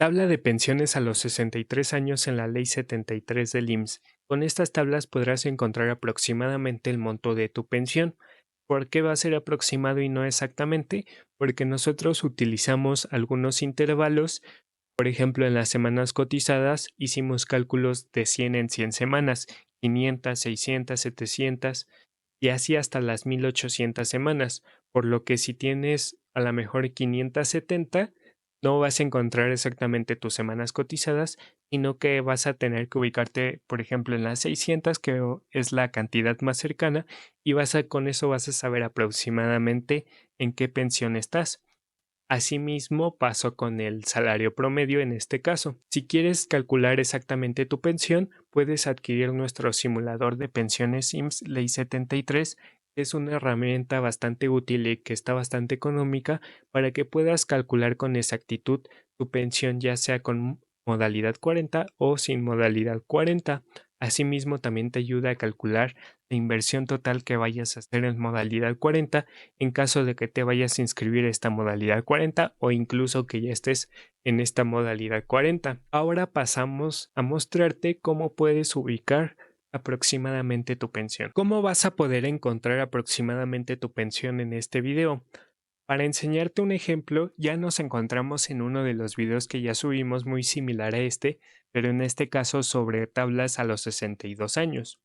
Tabla de pensiones a los 63 años en la Ley 73 del IMSS. Con estas tablas podrás encontrar aproximadamente el monto de tu pensión. ¿Por qué va a ser aproximado y no exactamente? Porque nosotros utilizamos algunos intervalos. Por ejemplo, en las semanas cotizadas hicimos cálculos de 100 en 100 semanas, 500, 600, 700 y así hasta las 1800 semanas, por lo que si tienes a lo mejor 570, no vas a encontrar exactamente tus semanas cotizadas, sino que vas a tener que ubicarte, por ejemplo, en las 600, que es la cantidad más cercana, y con eso vas a saber aproximadamente en qué pensión estás. Asimismo, pasó con el salario promedio en este caso. Si quieres calcular exactamente tu pensión, puedes adquirir nuestro simulador de pensiones IMSS Ley 73, que es una herramienta bastante útil y que está bastante económica para que puedas calcular con exactitud tu pensión, ya sea con modalidad 40 o sin modalidad 40. Asimismo, también te ayuda a calcular la inversión total que vayas a hacer en modalidad 40 en caso de que te vayas a inscribir a esta modalidad 40 o incluso que ya estés en esta modalidad 40. Ahora pasamos a mostrarte cómo puedes ubicar aproximadamente tu pensión. ¿Cómo vas a poder encontrar aproximadamente tu pensión en este video? Para enseñarte un ejemplo, ya nos encontramos en uno de los videos que ya subimos muy similar a este, pero en este caso sobre tablas a los 62 años.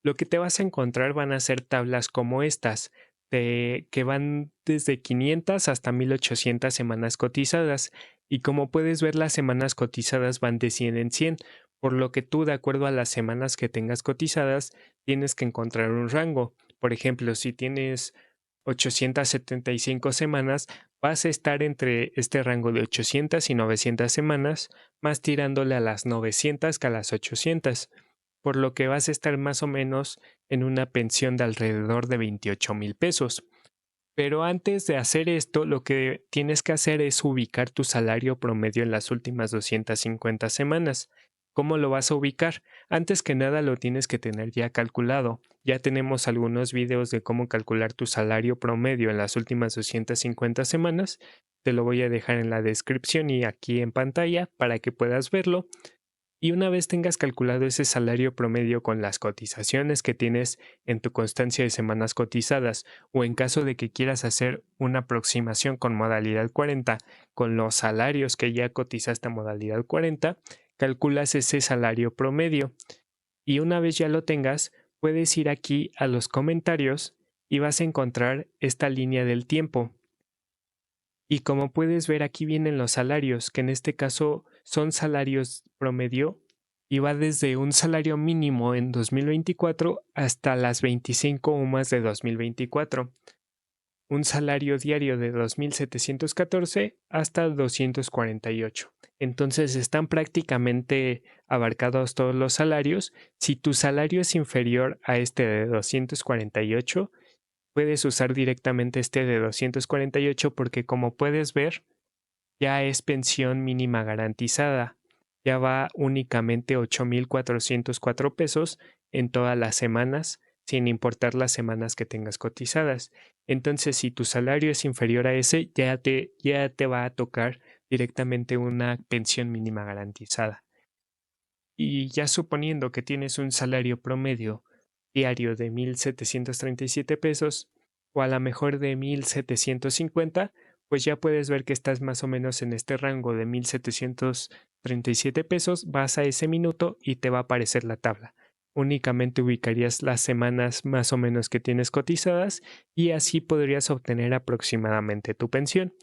Lo que te vas a encontrar van a ser tablas como estas, que van desde 500 hasta 1800 semanas cotizadas, y como puedes ver las semanas cotizadas van de 100 en 100, por lo que tú, de acuerdo a las semanas que tengas cotizadas, tienes que encontrar un rango. Por ejemplo, si tienes 875 semanas, vas a estar entre este rango de 800 y 900 semanas, más tirándole a las 900 que a las 800, por lo que vas a estar más o menos en una pensión de alrededor de 28,000 pesos. Pero antes de hacer esto, lo que tienes que hacer es ubicar tu salario promedio en las últimas 250 semanas. ¿Cómo lo vas a ubicar? Antes que nada lo tienes que tener ya calculado. Ya tenemos algunos videos de cómo calcular tu salario promedio en las últimas 250 semanas. Te lo voy a dejar en la descripción y aquí en pantalla para que puedas verlo. Y una vez tengas calculado ese salario promedio con las cotizaciones que tienes en tu constancia de semanas cotizadas, o en caso de que quieras hacer una aproximación con modalidad 40 con los salarios que ya cotizaste a modalidad 40, calculas ese salario promedio. Y una vez ya lo tengas, puedes ir aquí a los comentarios y vas a encontrar esta línea del tiempo. Y como puedes ver, aquí vienen los salarios, que en este caso son salarios promedio y va desde un salario mínimo en 2024 hasta las 25 UMAS de 2024. Un salario diario de 2,714 hasta 248. Entonces están prácticamente abarcados todos los salarios. Si tu salario es inferior a este de 248, puedes usar directamente este de 248 porque, como puedes ver, ya es pensión mínima garantizada. Ya va únicamente 8,404 pesos en todas las semanas, sin importar las semanas que tengas cotizadas. Entonces, si tu salario es inferior a ese, ya te va a tocar directamente una pensión mínima garantizada. Y ya suponiendo que tienes un salario promedio diario de 1,737 pesos o a lo mejor de 1,750, pues ya puedes ver que estás más o menos en este rango de 1,737 pesos, vas a ese minuto y te va a aparecer la tabla. Únicamente ubicarías las semanas más o menos que tienes cotizadas y así podrías obtener aproximadamente tu pensión.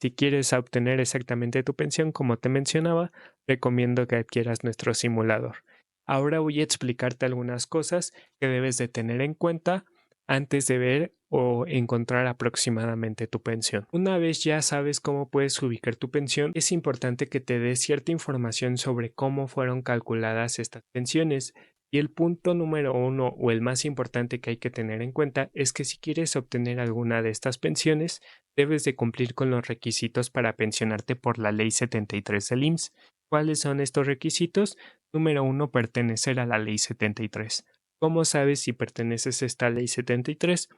Si quieres obtener exactamente tu pensión, como te mencionaba, recomiendo que adquieras nuestro simulador. Ahora voy a explicarte algunas cosas que debes de tener en cuenta antes de ver o encontrar aproximadamente tu pensión. Una vez ya sabes cómo puedes ubicar tu pensión, es importante que te dé cierta información sobre cómo fueron calculadas estas pensiones. Y el punto número uno, o el más importante que hay que tener en cuenta, es que si quieres obtener alguna de estas pensiones, debes de cumplir con los requisitos para pensionarte por la Ley 73 del IMSS. ¿Cuáles son estos requisitos? Número uno, pertenecer a la Ley 73. ¿Cómo sabes si perteneces a esta Ley 73?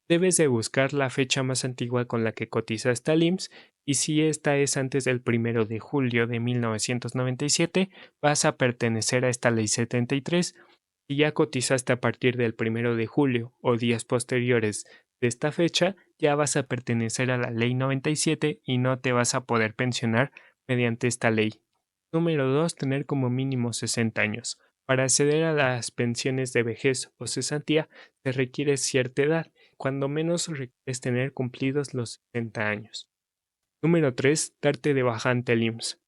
Debes de buscar la fecha más antigua con la que cotizaste al IMSS y si esta es antes del 1 de julio de 1997, vas a pertenecer a esta ley 73. Si ya cotizaste a partir del 1 de julio o días posteriores de esta fecha, ya vas a pertenecer a la ley 97 y no te vas a poder pensionar mediante esta ley. Número 2. Tener como mínimo 60 años. Para acceder a las pensiones de vejez o cesantía se requiere cierta edad, cuando menos requieres tener cumplidos los 60 años. Número 3. Darte de baja ante el IMSS.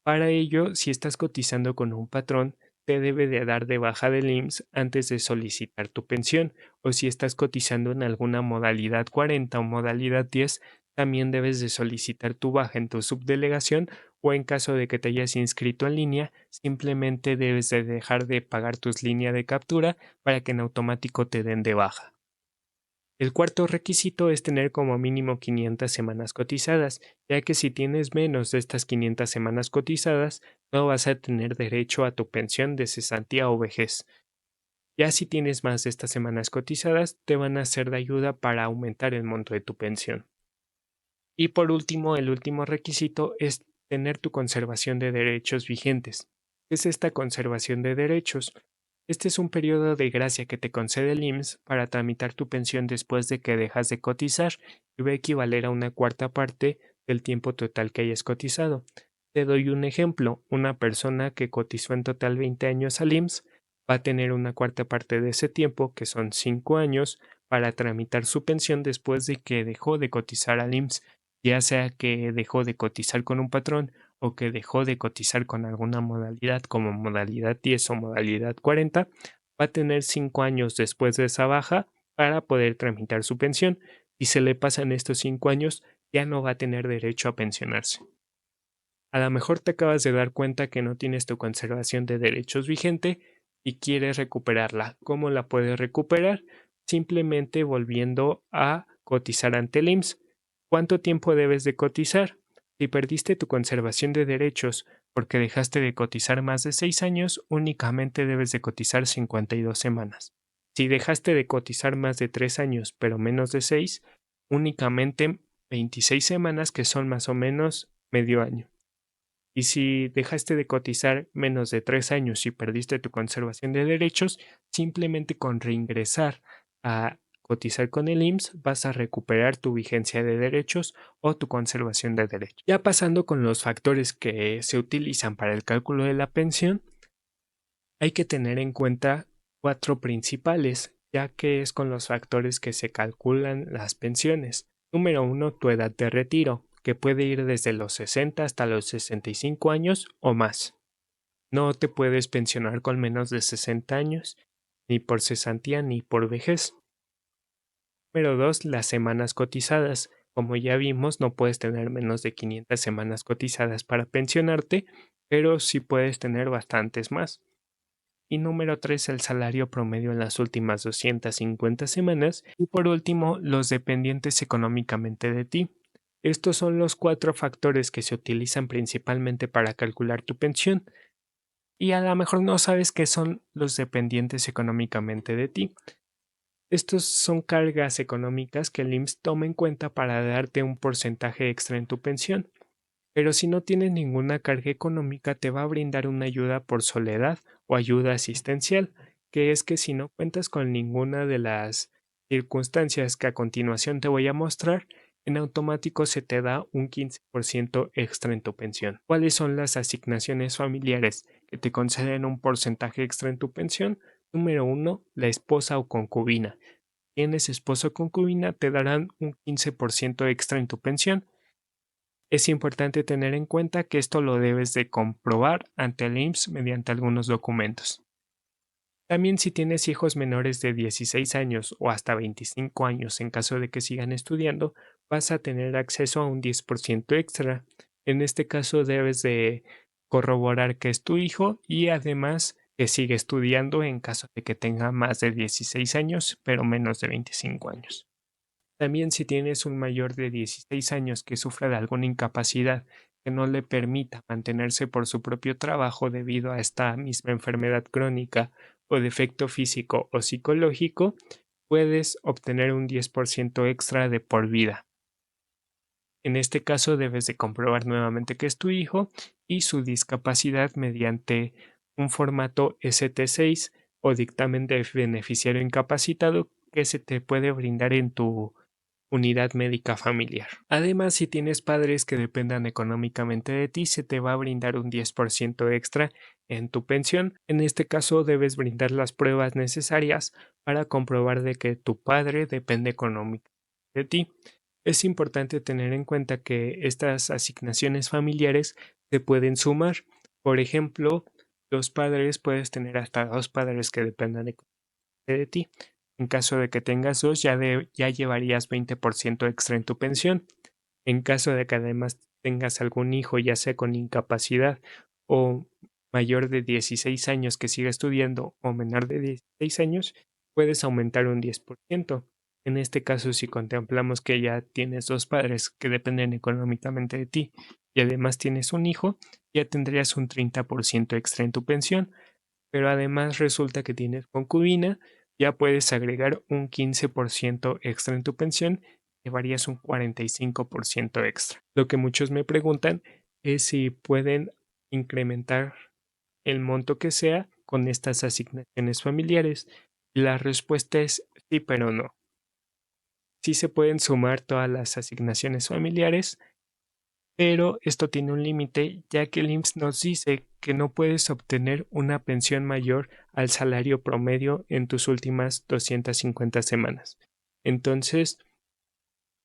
Para ello, si estás cotizando con un patrón, te debe de dar de baja del IMSS antes de solicitar tu pensión, o si estás cotizando en alguna modalidad 40 o modalidad 10, también debes de solicitar tu baja en tu subdelegación o en caso de que te hayas inscrito en línea, simplemente debes de dejar de pagar tus líneas de captura para que en automático te den de baja. El cuarto requisito es tener como mínimo 500 semanas cotizadas, ya que si tienes menos de estas 500 semanas cotizadas, no vas a tener derecho a tu pensión de cesantía o vejez. Ya si tienes más de estas semanas cotizadas, te van a ser de ayuda para aumentar el monto de tu pensión. Y por último, el último requisito es tener tu conservación de derechos vigentes. ¿Qué es esta conservación de derechos? Este es un periodo de gracia que te concede el IMSS para tramitar tu pensión después de que dejas de cotizar y va a equivaler a una cuarta parte del tiempo total que hayas cotizado. Te doy un ejemplo. Una persona que cotizó en total 20 años al IMSS va a tener una cuarta parte de ese tiempo, que son 5 años, para tramitar su pensión después de que dejó de cotizar al IMSS, ya sea que dejó de cotizar con un patrón o que dejó de cotizar con alguna modalidad como modalidad 10 o modalidad 40, va a tener 5 años después de esa baja para poder tramitar su pensión. Si se le pasan estos 5 años, ya no va a tener derecho a pensionarse. A lo mejor te acabas de dar cuenta que no tienes tu conservación de derechos vigente y quieres recuperarla. ¿Cómo la puedes recuperar? Simplemente volviendo a cotizar ante el IMSS. ¿Cuánto tiempo debes de cotizar? Si perdiste tu conservación de derechos porque dejaste de cotizar más de 6 años, únicamente debes de cotizar 52 semanas. Si dejaste de cotizar más de 3 años pero menos de 6, únicamente 26 semanas, que son más o menos medio año. Y si dejaste de cotizar menos de 3 años y perdiste tu conservación de derechos, simplemente con reingresar a cotizar con el IMSS vas a recuperar tu vigencia de derechos o tu conservación de derechos. Ya pasando con los factores que se utilizan para el cálculo de la pensión, hay que tener en cuenta 4 principales, ya que es con los factores que se calculan las pensiones. Número 1, tu edad de retiro, que puede ir desde los 60 hasta los 65 años o más. No te puedes pensionar con menos de 60 años, ni por cesantía ni por vejez. Número 2, las semanas cotizadas. Como ya vimos, no puedes tener menos de 500 semanas cotizadas para pensionarte, pero sí puedes tener bastantes más. Y número 3, el salario promedio en las últimas 250 semanas. Y por último, los dependientes económicamente de ti. Estos son los 4 factores que se utilizan principalmente para calcular tu pensión. Y a lo mejor no sabes qué son los dependientes económicamente de ti. Estos son cargas económicas que el IMSS toma en cuenta para darte un porcentaje extra en tu pensión. Pero si no tienes ninguna carga económica, te va a brindar una ayuda por soledad o ayuda asistencial, que es que si no cuentas con ninguna de las circunstancias que a continuación te voy a mostrar, en automático se te da un 15% extra en tu pensión. ¿Cuáles son las asignaciones familiares que te conceden un porcentaje extra en tu pensión? Número 1, la esposa o concubina. Si tienes esposo o concubina, te darán un 15% extra en tu pensión. Es importante tener en cuenta que esto lo debes de comprobar ante el IMSS mediante algunos documentos. También si tienes hijos menores de 16 años o hasta 25 años en caso de que sigan estudiando, vas a tener acceso a un 10% extra. En este caso debes de corroborar que es tu hijo y además que sigue estudiando en caso de que tenga más de 16 años pero menos de 25 años. También si tienes un mayor de 16 años que sufra de alguna incapacidad que no le permita mantenerse por su propio trabajo debido a esta misma enfermedad crónica o defecto físico o psicológico, puedes obtener un 10% extra de por vida. En este caso debes de comprobar nuevamente que es tu hijo y su discapacidad mediante un formato ST6 o dictamen de beneficiario incapacitado que se te puede brindar en tu unidad médica familiar. Además, si tienes padres que dependan económicamente de ti, se te va a brindar un 10% extra en tu pensión. En este caso, debes brindar las pruebas necesarias para comprobar de que tu padre depende económicamente de ti. Es importante tener en cuenta que estas asignaciones familiares se pueden sumar. Por ejemplo, los padres puedes tener hasta dos padres que dependan de ti. En caso de que tengas dos, ya llevarías 20% extra en tu pensión. En caso de que además tengas algún hijo, ya sea con incapacidad o mayor de 16 años que siga estudiando o menor de 16 años, puedes aumentar un 10%. En este caso, si contemplamos que ya tienes dos padres que dependen económicamente de ti y además tienes un hijo, ya tendrías un 30% extra en tu pensión, pero además resulta que tienes concubina, ya puedes agregar un 15% extra en tu pensión, llevarías un 45% extra. Lo que muchos me preguntan es si pueden incrementar el monto que sea con estas asignaciones familiares. La respuesta es sí, pero no. Sí se pueden sumar todas las asignaciones familiares, pero esto tiene un límite, ya que el IMSS nos dice que no puedes obtener una pensión mayor al salario promedio en tus últimas 250 semanas. Entonces,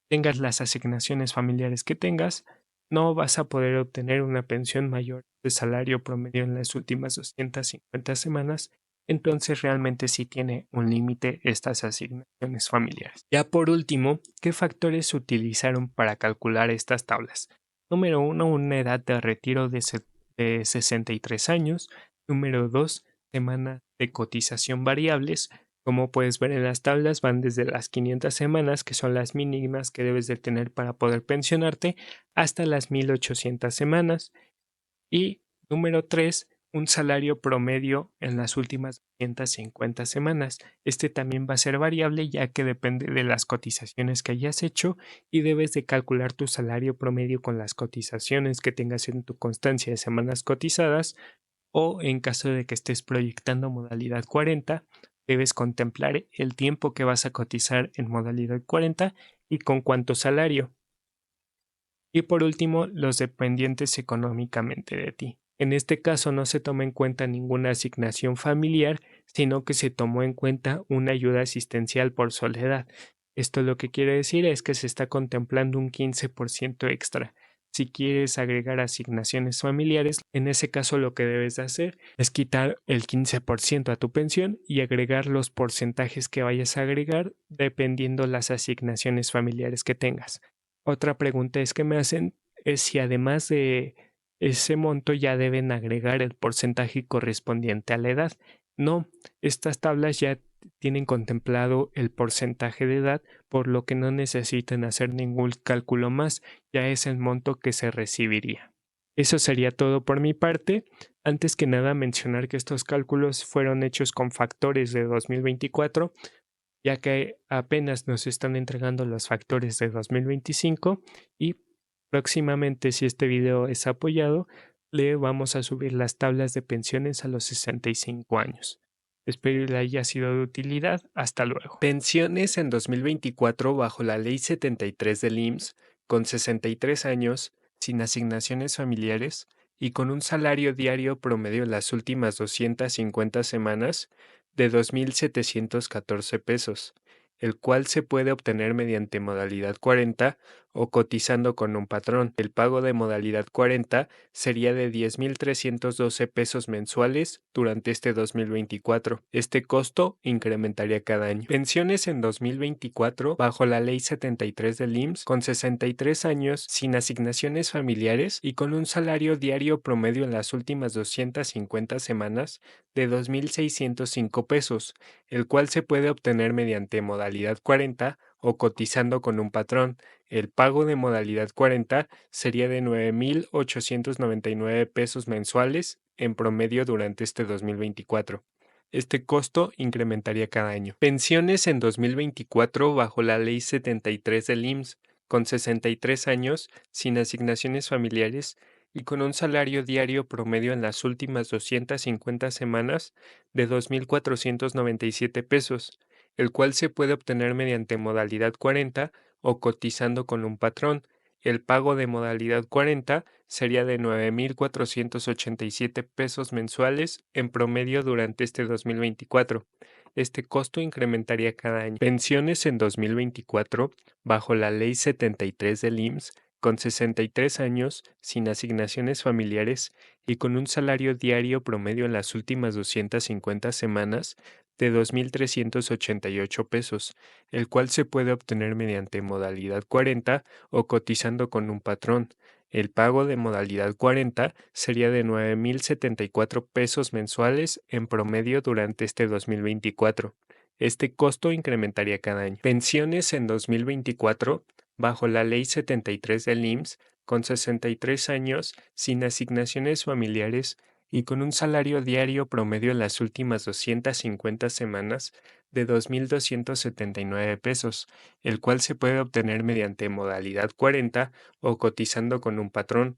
tengas las asignaciones familiares que tengas, no vas a poder obtener una pensión mayor de salario promedio en las últimas 250 semanas. Entonces realmente sí tiene un límite estas asignaciones familiares. Ya por último, ¿qué factores se utilizaron para calcular estas tablas? Número 1, una edad de retiro de 63 años. Número 2, semanas de cotización variables. Como puedes ver en las tablas, van desde las 500 semanas, que son las mínimas que debes de tener para poder pensionarte, hasta las 1800 semanas. Y número 3, un salario promedio en las últimas 250 semanas. Este también va a ser variable ya que depende de las cotizaciones que hayas hecho y debes de calcular tu salario promedio con las cotizaciones que tengas en tu constancia de semanas cotizadas, o en caso de que estés proyectando modalidad 40, debes contemplar el tiempo que vas a cotizar en modalidad 40 y con cuánto salario. Y por último, los dependientes económicamente de ti. En este caso no se toma en cuenta ninguna asignación familiar, sino que se tomó en cuenta una ayuda asistencial por soledad. Esto lo que quiere decir es que se está contemplando un 15% extra. Si quieres agregar asignaciones familiares, en ese caso lo que debes de hacer es quitar el 15% a tu pensión y agregar los porcentajes que vayas a agregar dependiendo las asignaciones familiares que tengas. Otra pregunta es que me hacen es si además de ese monto ya deben agregar el porcentaje correspondiente a la edad. No, estas tablas ya tienen contemplado el porcentaje de edad, por lo que no necesitan hacer ningún cálculo más, ya es el monto que se recibiría. Eso sería todo por mi parte. Antes que nada mencionar que estos cálculos fueron hechos con factores de 2024, ya que apenas nos están entregando los factores de 2025 y próximamente, si este video es apoyado, le vamos a subir las tablas de pensiones a los 65 años. Espero le haya sido de utilidad. Hasta luego. Pensiones en 2024 bajo la Ley 73 del IMSS, con 63 años, sin asignaciones familiares y con un salario diario promedio en las últimas 250 semanas de 2.714 pesos, el cual se puede obtener mediante modalidad 40 o cotizando con un patrón. El pago de modalidad 40 sería de 10.312 pesos mensuales durante este 2024. Este costo incrementaría cada año. Pensiones en 2024 bajo la Ley 73 del IMSS, con 63 años, sin asignaciones familiares y con un salario diario promedio en las últimas 250 semanas de 2.605 pesos, el cual se puede obtener mediante modalidad 40 o cotizando con un patrón. El pago de modalidad 40 sería de 9.899 pesos mensuales en promedio durante este 2024. Este costo incrementaría cada año. Pensiones en 2024 bajo la Ley 73 del IMSS, con 63 años, sin asignaciones familiares y con un salario diario promedio en las últimas 250 semanas de 2.497 pesos, el cual se puede obtener mediante modalidad 40 o cotizando con un patrón. El pago de modalidad 40 sería de 9.487 pesos mensuales en promedio durante este 2024. Este costo incrementaría cada año. Pensiones en 2024, bajo la Ley 73 del IMSS, con 63 años, sin asignaciones familiares y con un salario diario promedio en las últimas 250 semanas de 2.388 pesos, el cual se puede obtener mediante modalidad 40 o cotizando con un patrón. El pago de modalidad 40 sería de 9.074 pesos mensuales en promedio durante este 2024. Este costo incrementaría cada año. Pensiones en 2024, bajo la Ley 73 del IMSS, con 63 años, sin asignaciones familiares y con un salario diario promedio en las últimas 250 semanas de 2.279 pesos, el cual se puede obtener mediante modalidad 40 o cotizando con un patrón.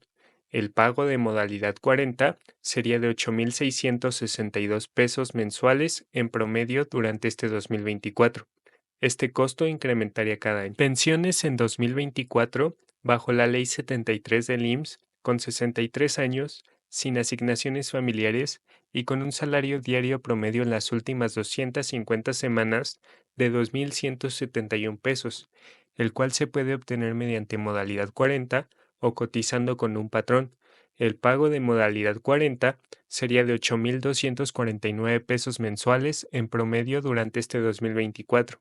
El pago de modalidad 40 sería de 8.662 pesos mensuales en promedio durante este 2024. Este costo incrementaría cada año. Pensiones en 2024, bajo la Ley 73 del IMSS, con 63 años, sin asignaciones familiares y con un salario diario promedio en las últimas 250 semanas de 2.171 pesos, el cual se puede obtener mediante modalidad 40 o cotizando con un patrón. El pago de modalidad 40 sería de 8.249 pesos mensuales en promedio durante este 2024.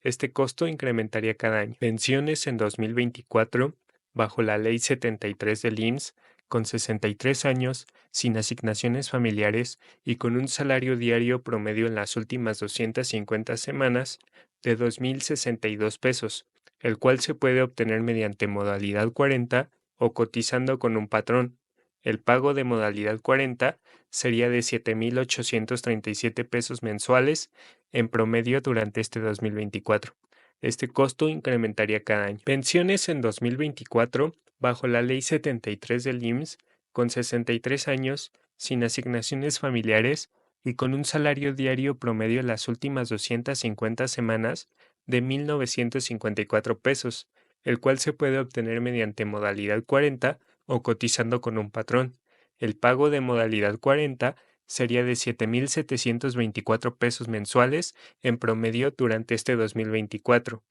Este costo incrementaría cada año. Pensiones en 2024, bajo la Ley 73 del IMSS, con 63 años, sin asignaciones familiares y con un salario diario promedio en las últimas 250 semanas de 2.062 pesos, el cual se puede obtener mediante modalidad 40 o cotizando con un patrón. El pago de modalidad 40 sería de 7.837 pesos mensuales en promedio durante este 2024. Este costo incrementaría cada año. Pensiones en 2024, bajo la Ley 73 del IMSS, con 63 años, sin asignaciones familiares y con un salario diario promedio en las últimas 250 semanas de 1.954 pesos, el cual se puede obtener mediante modalidad 40 o cotizando con un patrón. El pago de modalidad 40 sería de 7.724 pesos mensuales en promedio durante este 2024.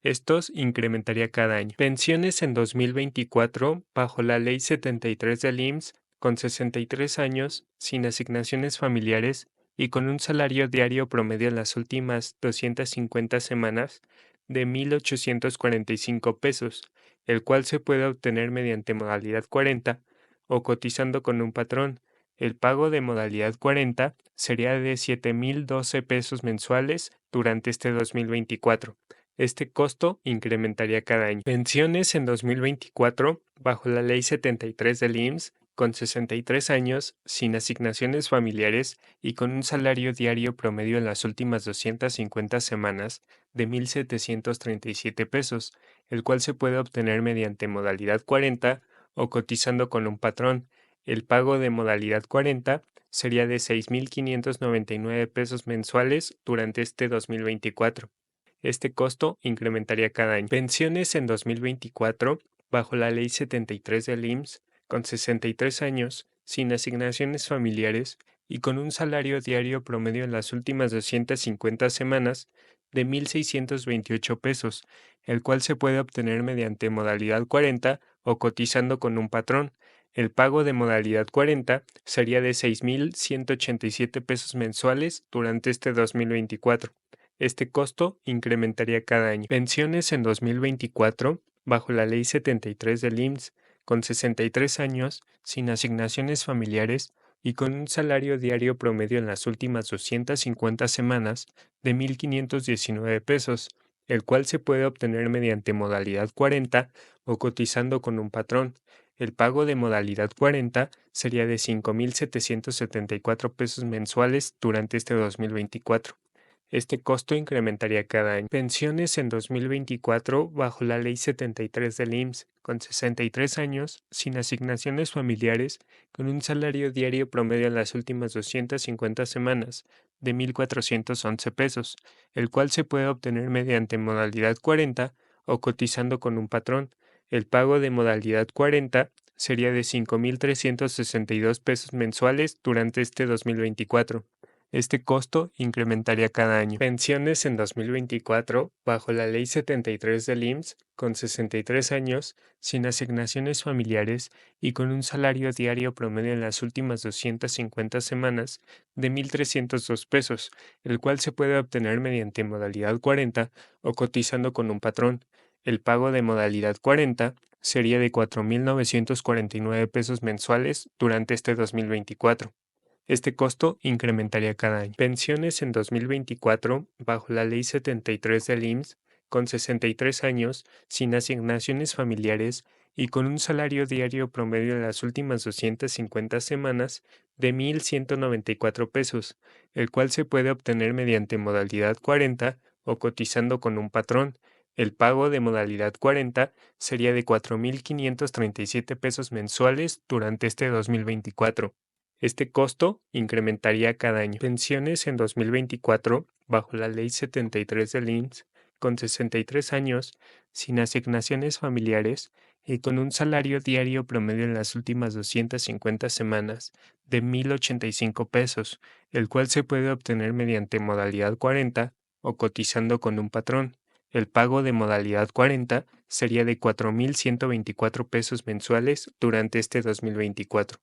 Estos incrementaría cada año. Pensiones en 2024 bajo la Ley 73 del IMSS, con 63 años, sin asignaciones familiares y con un salario diario promedio en las últimas 250 semanas de 1.845 pesos, el cual se puede obtener mediante modalidad 40 o cotizando con un patrón. El pago de modalidad 40 sería de 7.012 pesos mensuales durante este 2024. Este costo incrementaría cada año. Pensiones en 2024, bajo la Ley 73 del IMSS, con 63 años, sin asignaciones familiares y con un salario diario promedio en las últimas 250 semanas de 1.737 pesos, el cual se puede obtener mediante modalidad 40 o cotizando con un patrón. El pago de modalidad 40 sería de 6.599 pesos mensuales durante este 2024. Este costo incrementaría cada año. Pensiones en 2024, bajo la Ley 73 del IMSS, con 63 años, sin asignaciones familiares y con un salario diario promedio en las últimas 250 semanas de 1.628 pesos, el cual se puede obtener mediante modalidad 40 o cotizando con un patrón. El pago de modalidad 40 sería de 6.187 pesos mensuales durante este 2024. Este costo incrementaría cada año. Pensiones en 2024, bajo la Ley 73 del IMSS, con 63 años, sin asignaciones familiares y con un salario diario promedio en las últimas 250 semanas de 1.519 pesos, el cual se puede obtener mediante modalidad 40 o cotizando con un patrón. El pago de modalidad 40 sería de 5,774 pesos mensuales durante este 2024. Este costo incrementaría cada año. Pensiones en 2024 bajo la Ley 73 del IMSS, con 63 años, sin asignaciones familiares, con un salario diario promedio en las últimas 250 semanas de 1,411 pesos, el cual se puede obtener mediante modalidad 40 o cotizando con un patrón. El pago de modalidad 40 sería de 5,362 pesos mensuales durante este 2024. Este costo incrementaría cada año. Pensiones en 2024, bajo la Ley 73 del IMSS, con 63 años, sin asignaciones familiares y con un salario diario promedio en las últimas 250 semanas de 1,302 pesos, el cual se puede obtener mediante modalidad 40 o cotizando con un patrón. El pago de modalidad 40 sería de 4,949 pesos mensuales durante este 2024. Este costo incrementaría cada año. Pensiones en 2024, bajo la Ley 73 del IMSS, con 63 años, sin asignaciones familiares y con un salario diario promedio en las últimas 250 semanas de 1,194 pesos, el cual se puede obtener mediante modalidad 40 o cotizando con un patrón. El pago de modalidad 40 sería de 4,537 pesos mensuales durante este 2024. Este costo incrementaría cada año. Pensiones en 2024, bajo la Ley 73 del IMSS, con 63 años, sin asignaciones familiares y con un salario diario promedio en las últimas 250 semanas de 1,085 pesos, el cual se puede obtener mediante modalidad 40 o cotizando con un patrón. El pago de modalidad 40 sería de 4,124 pesos mensuales durante este 2024.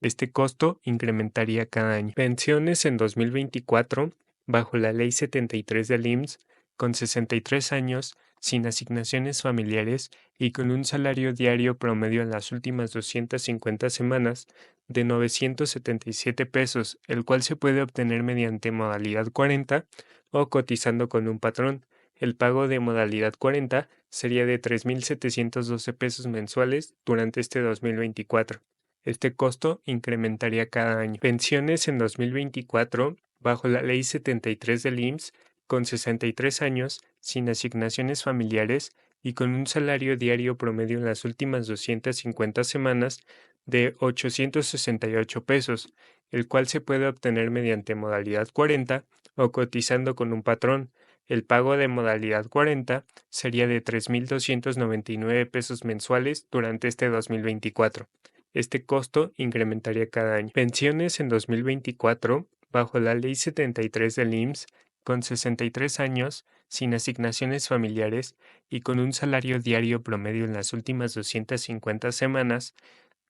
Este costo incrementaría cada año. Pensiones en 2024, bajo la Ley 73 del IMSS, con 63 años, sin asignaciones familiares y con un salario diario promedio en las últimas 250 semanas de 977 pesos, el cual se puede obtener mediante modalidad 40 o cotizando con un patrón. El pago de modalidad 40 sería de 3,712 pesos mensuales durante este 2024. Este costo incrementaría cada año. Pensiones en 2024, bajo la Ley 73 del IMSS, con 63 años, sin asignaciones familiares y con un salario diario promedio en las últimas 250 semanas de 868 pesos, el cual se puede obtener mediante modalidad 40 o cotizando con un patrón. El pago de modalidad 40 sería de 3,299 pesos mensuales durante este 2024. Este costo incrementaría cada año. Pensiones en 2024, bajo la Ley 73 del IMSS, con 63 años, sin asignaciones familiares y con un salario diario promedio en las últimas 250 semanas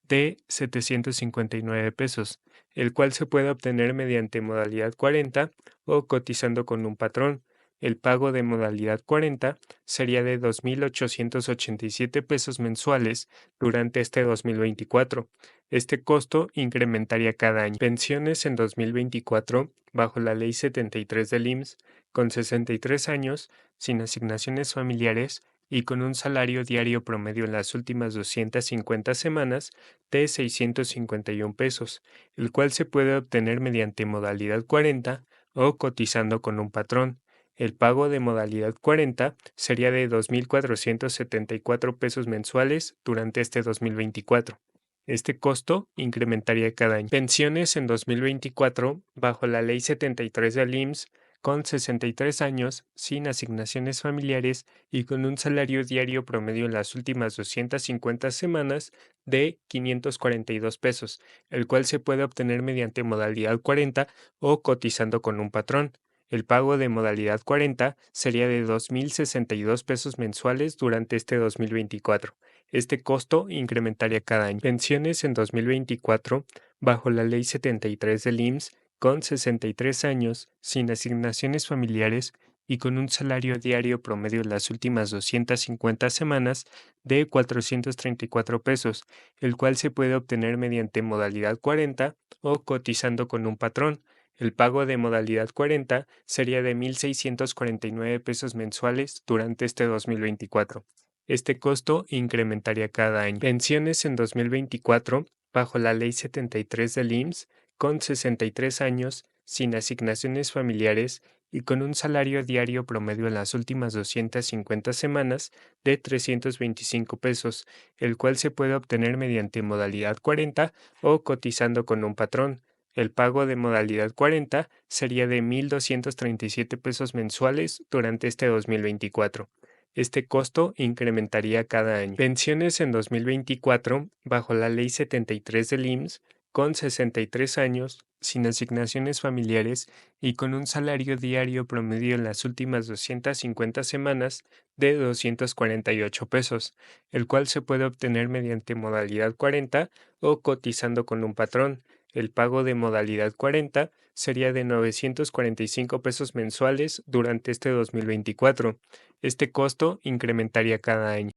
de 759 pesos, el cual se puede obtener mediante modalidad 40 o cotizando con un patrón. El pago de modalidad 40 sería de 2,887 pesos mensuales durante este 2024. Este costo incrementaría cada año. Pensiones en 2024, bajo la Ley 73 del IMSS, con 63 años, sin asignaciones familiares y con un salario diario promedio en las últimas 250 semanas de 651 pesos, el cual se puede obtener mediante modalidad 40 o cotizando con un patrón. El pago de modalidad 40 sería de 2,474 pesos mensuales durante este 2024. Este costo incrementaría cada año. Pensiones en 2024, bajo la Ley 73 del IMSS, con 63 años, sin asignaciones familiares y con un salario diario promedio en las últimas 250 semanas de 542 pesos, el cual se puede obtener mediante modalidad 40 o cotizando con un patrón. El pago de modalidad 40 sería de 2,062 pesos mensuales durante este 2024. Este costo incrementaría cada año. Pensiones en 2024, bajo la Ley 73 del IMSS, con 63 años, sin asignaciones familiares y con un salario diario promedio en las últimas 250 semanas de 434 pesos, el cual se puede obtener mediante modalidad 40 o cotizando con un patrón. El pago de modalidad 40 sería de 1,649 pesos mensuales durante este 2024. Este costo incrementaría cada año. Pensiones en 2024, bajo la Ley 73 del IMSS, con 63 años, sin asignaciones familiares y con un salario diario promedio en las últimas 250 semanas de 325 pesos, el cual se puede obtener mediante modalidad 40 o cotizando con un patrón. El pago de modalidad 40 sería de 1,237 pesos mensuales durante este 2024. Este costo incrementaría cada año. Pensiones en 2024, bajo la Ley 73 del IMSS, con 63 años, sin asignaciones familiares y con un salario diario promedio en las últimas 250 semanas de 248 pesos, el cual se puede obtener mediante modalidad 40 o cotizando con un patrón. El pago de modalidad 40 sería de 945 pesos mensuales durante este 2024. Este costo incrementaría cada año.